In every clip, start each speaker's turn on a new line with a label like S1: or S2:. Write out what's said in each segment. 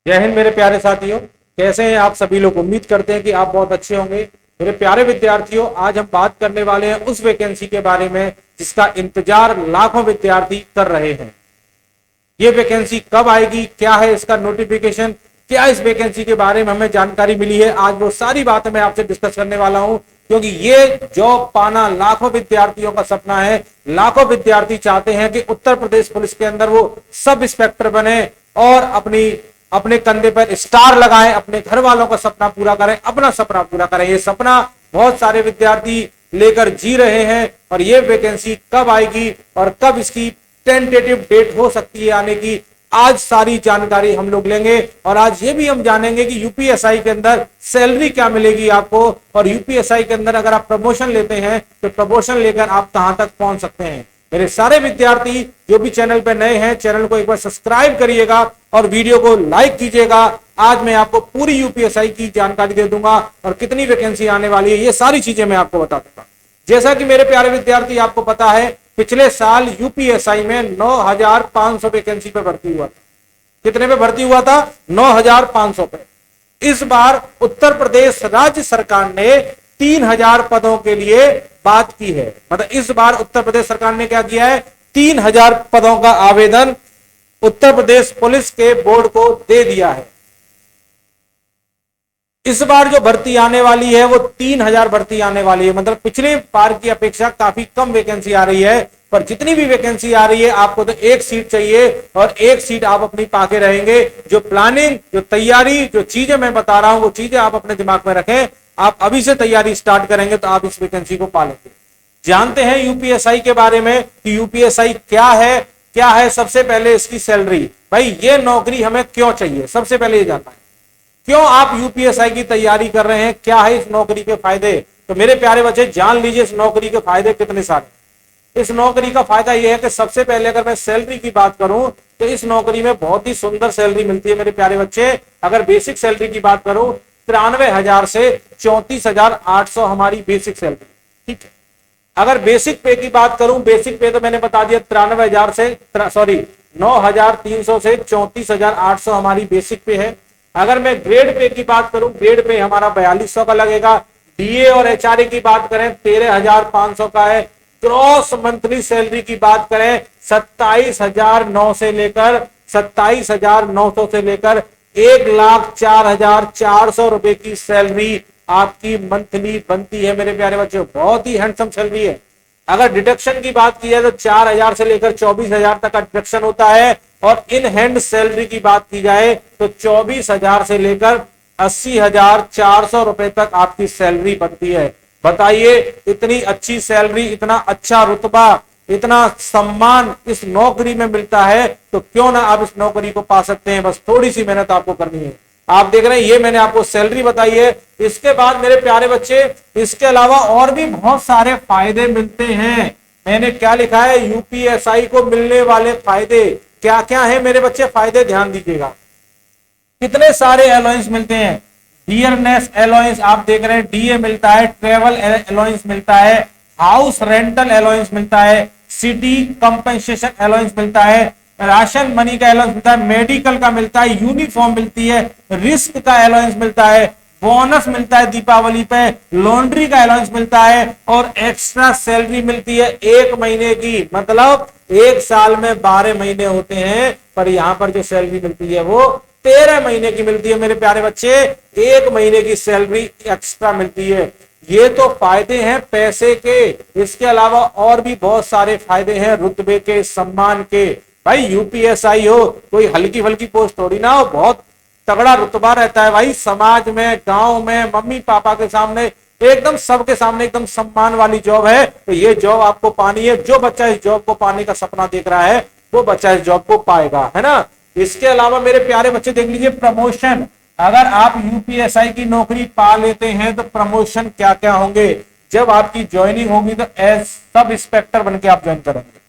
S1: जय हिंद मेरे प्यारे साथियों। कैसे हैं आप सभी लोग। उम्मीद करते हैं कि आप बहुत अच्छे होंगे। मेरे प्यारे विद्यार्थियों, आज हम बात करने वाले हैं उस वैकेंसी के बारे में जिसका इंतजार लाखों विद्यार्थी कर रहे हैं। ये वैकेंसी कब आएगी, क्या है इसका नोटिफिकेशन, क्या इस वैकेंसी के बारे में हमें जानकारी मिली है, आज वो सारी बातें मैं आपसे डिस्कस करने वाला हूं। क्योंकि ये जॉब पाना लाखों विद्यार्थियों का सपना है। लाखों विद्यार्थी चाहते हैं कि उत्तर प्रदेश पुलिस के अंदर वो सब इंस्पेक्टर बने और अपने कंधे पर स्टार लगाएं, अपने घर वालों का सपना पूरा करें, अपना सपना पूरा करें। ये सपना बहुत सारे विद्यार्थी लेकर जी रहे हैं। और ये वैकेंसी कब आएगी और कब इसकी टेंटेटिव डेट हो सकती है आने की, आज सारी जानकारी हम लोग लेंगे। और आज ये भी हम जानेंगे कि यूपीएसआई के अंदर सैलरी क्या मिलेगी आपको, और यूपीएसआई के अंदर अगर आप प्रमोशन लेते हैं तो प्रमोशन लेकर आप कहां तक पहुंच सकते हैं। मेरे सारे विद्यार्थी जो भी चैनल पे नए हैं, चैनल को एक बार सब्सक्राइब करिएगा और वीडियो को लाइक कीजिएगा। आज मैं आपको पूरी यूपीएसआई की जानकारी दे दूंगा और कितनी वैकेंसी आने वाली है, ये सारी चीजें मैं आपको बता दूंगा। जैसा कि मेरे प्यारे विद्यार्थी आपको पता है, पिछले साल यूपीएसआई में 9,500 वैकेंसी पे भर्ती हुआ था। कितने पे भर्ती हुआ था? 9,500 पे। इस बार उत्तर प्रदेश राज्य सरकार ने 3,000 पदों के लिए बात की है। मतलब इस बार उत्तर प्रदेश सरकार ने क्या किया है, 3,000 पदों का आवेदन उत्तर प्रदेश पुलिस के बोर्ड को दे दिया है। इस बार जो भर्ती आने वाली है वो 3,000 भर्ती आने वाली है। मतलब पिछले बार की अपेक्षा काफी कम वैकेंसी आ रही है। पर जितनी भी वैकेंसी आ रही है, आपको तो एक सीट चाहिए और एक सीट आप अपनी पाके रहेंगे। जो प्लानिंग, जो तैयारी, जो चीजें मैं बता रहा हूं वो चीजें आप अपने दिमाग में रखें। आप अभी से तैयारी स्टार्ट करेंगे तो आप इस वैकेंसी को पा लेंगे। जानते हैं यूपीएसआई के बारे में कि यूपीएसआई क्या है। क्या है सबसे पहले इसकी सैलरी। भाई ये नौकरी हमें क्यों चाहिए, सबसे पहले ये जानना है। क्यों आप यूपीएसआई की तैयारी कर रहे हैं, क्या है इस नौकरी के फायदे। तो मेरे प्यारे बच्चे जान लीजिए इस नौकरी के फायदे कितने सारे। इस नौकरी का फायदा यह है कि सबसे पहले अगर मैं सैलरी की बात करूं तो इस नौकरी में बहुत ही सुंदर सैलरी मिलती है मेरे प्यारे बच्चे। अगर बेसिक सैलरी की बात करूं 93,000 से 34,800 हमारी बेसिक सैलरी, ठीक है। अगर बेसिक पे की बात करूं, बेसिक पे तो मैंने बता दिया 93,000 से 9,300 से 34,800 हमारी बेसिक पे है। अगर मैं ग्रेड पे की बात करूं, ग्रेड पे हमारा 4,200 का लगेगा। डीए और एचआरए की बात करें 13,500 का है। क्रॉस मंथली सैलरी की बात करें 27,900 से लेकर 27,900 से लेकर 1,04,400 रुपए की सैलरी आपकी मंथली बनती है मेरे प्यारे बच्चों। बहुत ही हैंडसम सैलरी है। अगर डिडक्शन की बात की जाए तो 4,000 से लेकर 24,000 तक का डिडक्शन होता है। और इन हैंड सैलरी की बात की जाए तो 24,000 से लेकर 80,400 रुपए तक आपकी सैलरी बनती है। बताइए, इतनी अच्छी सैलरी, इतना अच्छा रुतबा, इतना सम्मान इस नौकरी में मिलता है तो क्यों ना आप इस नौकरी को पा सकते हैं। बस थोड़ी सी मेहनत आपको करनी है। आप देख रहे हैं ये मैंने आपको सैलरी बताई है। इसके बाद मेरे प्यारे बच्चे इसके अलावा और भी बहुत सारे फायदे मिलते हैं। मैंने क्या लिखा है, यूपीएसआई को मिलने वाले फायदे क्या क्या है मेरे बच्चे, फायदे ध्यान दीजिएगा। कितने सारे अलाउंस मिलते हैं। डियरनेस अलाउंस आप देख रहे हैं, डीए मिलता है। ट्रेवल अलाउंस मिलता है। हाउस रेंटल अलाउंस मिलता है। सिटी कंपनसेशन अलाउंस मिलता है। राशन मनी का अलाउंस मिलता है। मेडिकल का मिलता है। यूनिफॉर्म मिलती है। रिस्क का अलाउंस मिलता है। बोनस मिलता है दीपावली पे। लॉन्ड्री का अलाउंस मिलता है और एक्स्ट्रा सैलरी मिलती है 1 महीने की। मतलब एक साल में 12 महीने होते हैं, पर यहां पर जो सैलरी मिलती है वो 13 महीने की मिलती है मेरे प्यारे बच्चे। 1 महीने की सैलरी एक्स्ट्रा मिलती है। ये तो फायदे हैं पैसे के। इसके अलावा और भी बहुत सारे फायदे हैं रुतबे के, सम्मान के। भाई यूपीएसआई हो कोई हल्की फल्की पोस्ट थोड़ी ना हो, बहुत तगड़ा रुतबा रहता है भाई। समाज में, गांव में, मम्मी पापा के सामने, एकदम सबके सामने एकदम सम्मान वाली जॉब है। तो ये जॉब आपको पानी है। जो बच्चा इस जॉब को पाने का सपना देख रहा है वो बच्चा इस जॉब को पाएगा, है ना। इसके अलावा मेरे प्यारे बच्चे देख लीजिए प्रमोशन। अगर आप यूपीएसआई की नौकरी पा लेते हैं तो प्रमोशन क्या क्या होंगे। जब आपकी ज्वाइनिंग होगी तो एज सब इंस्पेक्टर बनके आप ज्वाइन करेंगे।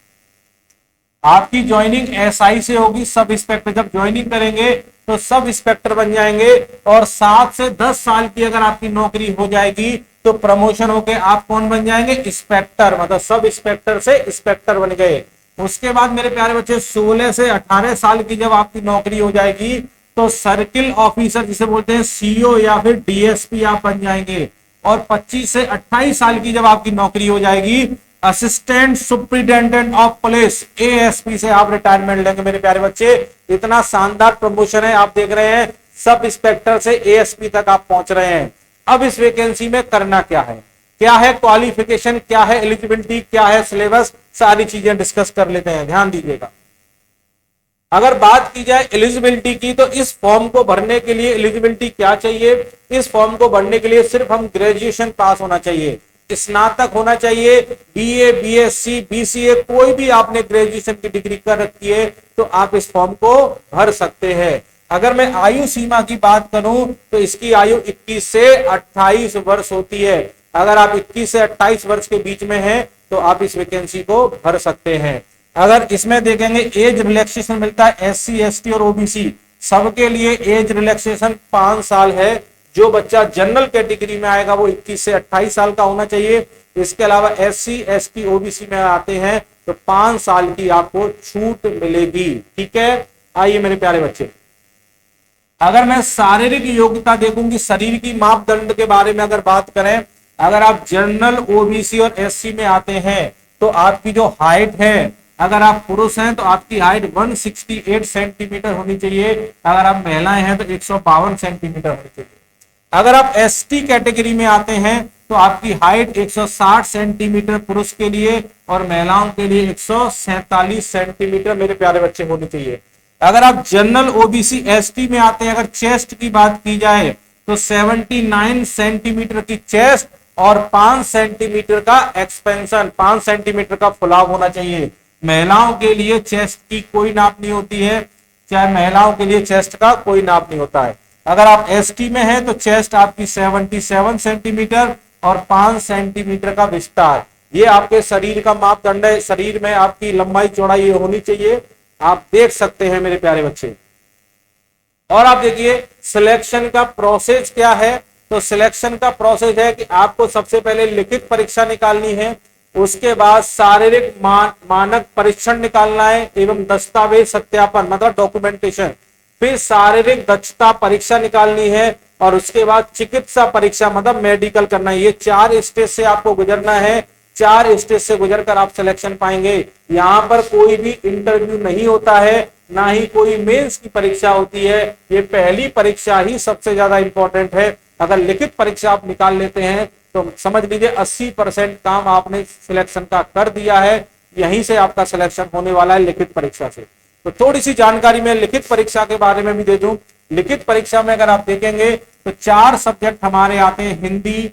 S1: आपकी ज्वाइनिंग एसआई से होगी, सब इंस्पेक्टर। जब ज्वाइनिंग करेंगे तो सब इंस्पेक्टर बन जाएंगे। और 7 से 10 साल की अगर आपकी नौकरी हो जाएगी तो प्रमोशन होके आप कौन बन जाएंगे, इंस्पेक्टर। मतलब सब इंस्पेक्टर से इंस्पेक्टर बन गए। उसके बाद मेरे प्यारे बच्चे 16 से 18 साल की जब आपकी नौकरी हो जाएगी तो सर्किल ऑफिसर जिसे बोलते हैं सीओ या फिर डीएसपी आप बन जाएंगे। और 25 से 28 साल की जब आपकी नौकरी हो जाएगी, assistant superintendent of police ASP से आप रिटायरमेंट लेंगे मेरे प्यारे बच्चे। इतना शानदार प्रमोशन है, आप देख रहे हैं सब इंस्पेक्टर से एएसपी तक आप पहुंच रहे हैं। अब इस वैकेंसी में करना क्या है क्वालिफिकेशन, क्या है एलिजिबिलिटी, क्या है सिलेबस, सारी चीजें डिस्कस कर लेते हैं, ध्यान दीजिएगा। अगर बात की जाए एलिजिबिलिटी की, तो इस फॉर्म को भरने के लिए एलिजिबिलिटी क्या चाहिए? इस फॉर्म को भरने के लिए सिर्फ हम ग्रेजुएशन पास होना चाहिए, स्नातक होना चाहिए, बीए, बीएससी, बीसीए, कोई भी आपने ग्रेजुएशन की डिग्री कर रखी है तो आप इस फॉर्म को भर सकते हैं। अगर मैं आयु सीमा की बात करूं तो इसकी आयु 21 से 28 वर्ष होती है। अगर आप 21 से 28 वर्ष के बीच में हैं तो आप इस वैकेंसी को भर सकते हैं। अगर इसमें देखेंगे एज रिलैक्सेशन मिलता है एससी, एसटी और ओबीसी सबके लिए एज रिलैक्सेशन 5 साल है। जो बच्चा जनरल कैटेगरी में आएगा वो 21 से 28 साल का होना चाहिए। इसके अलावा एससी, एसटी, ओबीसी में आते हैं तो 5 साल की आपको छूट मिलेगी। ठीक है, आइए मेरे प्यारे बच्चे, अगर मैं शारीरिक योग्यता देखूंगी, शरीर की मापदंड के बारे में अगर बात करें, अगर आप जनरल, ओबीसी और एससी में आते हैं तो आपकी जो हाइट है, अगर आप पुरुष हैं तो आपकी हाइट 168 सेंटीमीटर होनी चाहिए। अगर आप महिलाएं हैं तो 152 सेंटीमीटर होनी चाहिए। अगर आप एसटी कैटेगरी में आते हैं तो आपकी हाइट 160 सेंटीमीटर पुरुष के लिए और महिलाओं के लिए 147 सेंटीमीटर मेरे प्यारे बच्चे होनी चाहिए। अगर आप जनरल, ओबीसी, एसटी में आते हैं, अगर चेस्ट की बात की जाए तो 79 सेंटीमीटर की चेस्ट और 5 सेंटीमीटर का एक्सपेंशन, 5 सेंटीमीटर का फुलाव होना चाहिए। महिलाओं के लिए चेस्ट की कोई नाप नहीं होती है, चाहे महिलाओं के लिए चेस्ट का कोई नाप नहीं होता है। अगर आप एसटी में हैं तो चेस्ट आपकी 77 सेंटीमीटर और 5 सेंटीमीटर का विस्तार, ये आपके शरीर का मापदंड है। शरीर में आपकी लंबाई चौड़ाई ये होनी चाहिए, आप देख सकते हैं मेरे प्यारे बच्चे। और आप देखिए सिलेक्शन का प्रोसेस क्या है, तो सिलेक्शन का प्रोसेस है कि आपको सबसे पहले लिखित परीक्षा निकालनी है, उसके बाद शारीरिक मानक परीक्षण निकालना है एवं दस्तावेज सत्यापन मतलब डॉक्यूमेंटेशन, फिर शारीरिक दक्षता परीक्षा निकालनी है और उसके बाद चिकित्सा परीक्षा मतलब मेडिकल करना है। ये 4 स्टेज से आपको गुजरना है, 4 स्टेज से गुजरकर आप सिलेक्शन पाएंगे। यहाँ पर कोई भी इंटरव्यू नहीं होता है, ना ही कोई मेंस की परीक्षा होती है। ये पहली परीक्षा ही सबसे ज्यादा इंपॉर्टेंट है। अगर लिखित परीक्षा आप निकाल लेते हैं तो समझ लीजिए 80% काम आपने सिलेक्शन का कर दिया है। यहीं से आपका सिलेक्शन होने वाला है लिखित परीक्षा से। तो थोड़ी सी जानकारी मैं लिखित परीक्षा के बारे में भी दे दूं। लिखित परीक्षा में अगर आप देखेंगे तो 4 सब्जेक्ट हमारे आते हैं, हिंदी,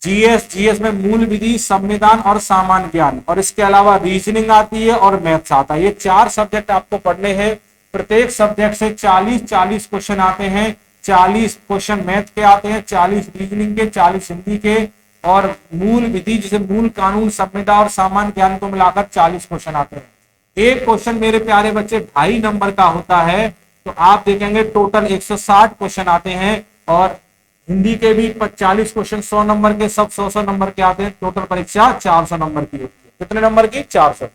S1: जीएस में मूल विधि, संविधान और सामान्य ज्ञान, और इसके अलावा रीजनिंग आती है और मैथ्स आता है। ये 4 सब्जेक्ट आपको पढ़ने हैं। प्रत्येक सब्जेक्ट से 40 क्वेश्चन आते हैं। 40 क्वेश्चन मैथ के आते हैं, 40 रीजनिंग के, 40 हिंदी के, और मूल विधि जिसे मूल कानून, संविधान और सामान्य ज्ञान को मिलाकर 40 क्वेश्चन आते हैं। एक क्वेश्चन मेरे प्यारे बच्चे 2.5 नंबर का होता है। तो आप देखेंगे टोटल 160 क्वेश्चन आते हैं, और हिंदी के भी 40 क्वेश्चन 100 नंबर के, सब 100 नंबर के आते हैं। टोटल परीक्षा 400 नंबर की होती है। कितने नंबर की? 400।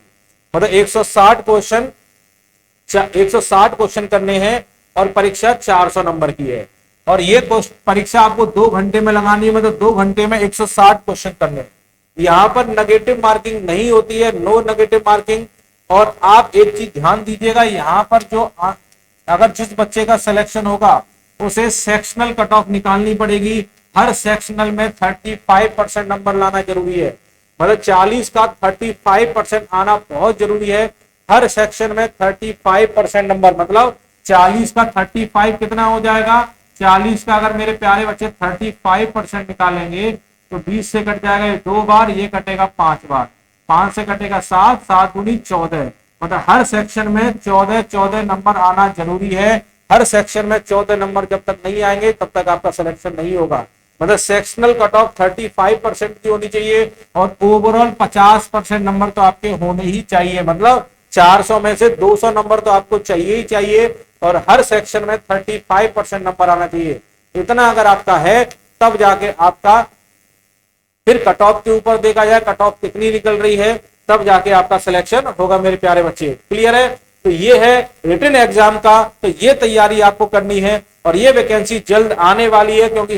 S1: मतलब 160 क्वेश्चन करने हैं और परीक्षा 400 नंबर की है। और ये परीक्षा आपको 2 घंटे में लगानी है, मतलब 2 घंटे में 160 क्वेश्चन करने हैं। यहाँ पर नेगेटिव मार्किंग नहीं होती है, नो नेगेटिव मार्किंग। और आप एक चीज ध्यान दीजिएगा, यहाँ पर जो अगर जिस बच्चे का सिलेक्शन होगा उसे सेक्शनल कट ऑफ निकालनी पड़ेगी। हर सेक्शनल में 35% नंबर लाना जरूरी है। मतलब 40 का 35% आना बहुत जरूरी है। हर सेक्शन में 35% नंबर, मतलब 40 का 35 कितना हो जाएगा? 40 का अगर मेरे प्यारे बच्चे 35% निकालेंगे तो 20 से कट जाएगा 2 बार, ये कटेगा 5 बार, 5 से कटेगा 7, 7 दूनी 14। मतलब हर सेक्शन में 14 नंबर आना जरूरी है। हर सेक्शन में 14 नंबर जब तक नहीं आएंगे तब तक आपका सिलेक्शन नहीं होगा। मतलब सेक्शनल कट ऑफ 35% की होनी चाहिए और ओवरऑल 50% नंबर तो आपके होने ही चाहिए। मतलब 400 में से 200 नंबर तो आपको चाहिए ही चाहिए, और हर सेक्शन में 35% नंबर आना चाहिए। इतना अगर आपका है तब जाके आपका फिर कट ऑफ के ऊपर देखा जाए कट ऑफ कितनी निकल रही है, तब जाके आपका सिलेक्शन होगा मेरे प्यारे बच्चे। क्लियर है? तो ये है रिटन एग्जाम का, तो ये तैयारी आपको करनी है और ये वैकेंसी जल्द आने वाली है, क्योंकि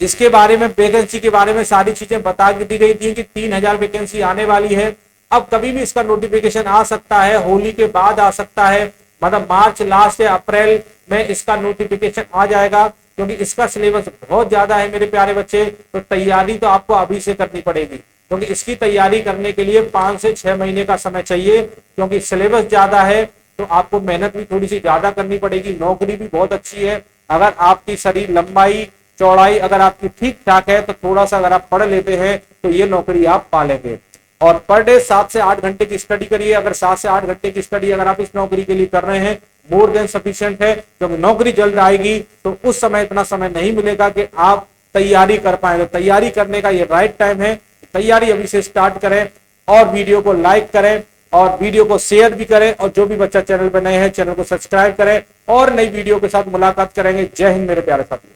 S1: इसके बारे में, वैकेंसी के बारे में सारी चीजें बता दी गई थी कि 3000 वैकेंसी आने वाली है। अब कभी भी इसका नोटिफिकेशन आ सकता है, होली के बाद आ सकता है, मतलब मार्च लास्ट या अप्रैल में इसका नोटिफिकेशन आ जाएगा, क्योंकि इसका सिलेबस बहुत ज्यादा है मेरे प्यारे बच्चे। तो तैयारी तो आपको अभी से करनी पड़ेगी, क्योंकि इसकी तैयारी करने के लिए 5 से 6 महीने का समय चाहिए, क्योंकि सिलेबस ज्यादा है, तो आपको मेहनत भी थोड़ी सी ज्यादा करनी पड़ेगी। नौकरी भी बहुत अच्छी है, अगर आपकी शरीर लंबाई चौड़ाई अगर आपकी ठीक ठाक है, तो थोड़ा सा अगर आप पढ़ लेते हैं तो ये नौकरी आप पा लेंगे। और पर डे 7 से 8 घंटे की स्टडी करिए। अगर 7 से 8 घंटे की स्टडी अगर आप इस नौकरी के लिए कर रहे हैं, मोर देन सफिशिएंट है, क्योंकि नौकरी जल्द आएगी, तो उस समय इतना समय नहीं मिलेगा कि आप तैयारी कर पाए। तो तैयारी करने का ये राइट टाइम है, तैयारी अभी से स्टार्ट करें और वीडियो को लाइक करें और वीडियो को शेयर भी करें, और जो भी बच्चा चैनल पर नए हैं चैनल को सब्सक्राइब करें, और नई वीडियो के साथ मुलाकात करेंगे। जय हिंद मेरे प्यारे साथियों।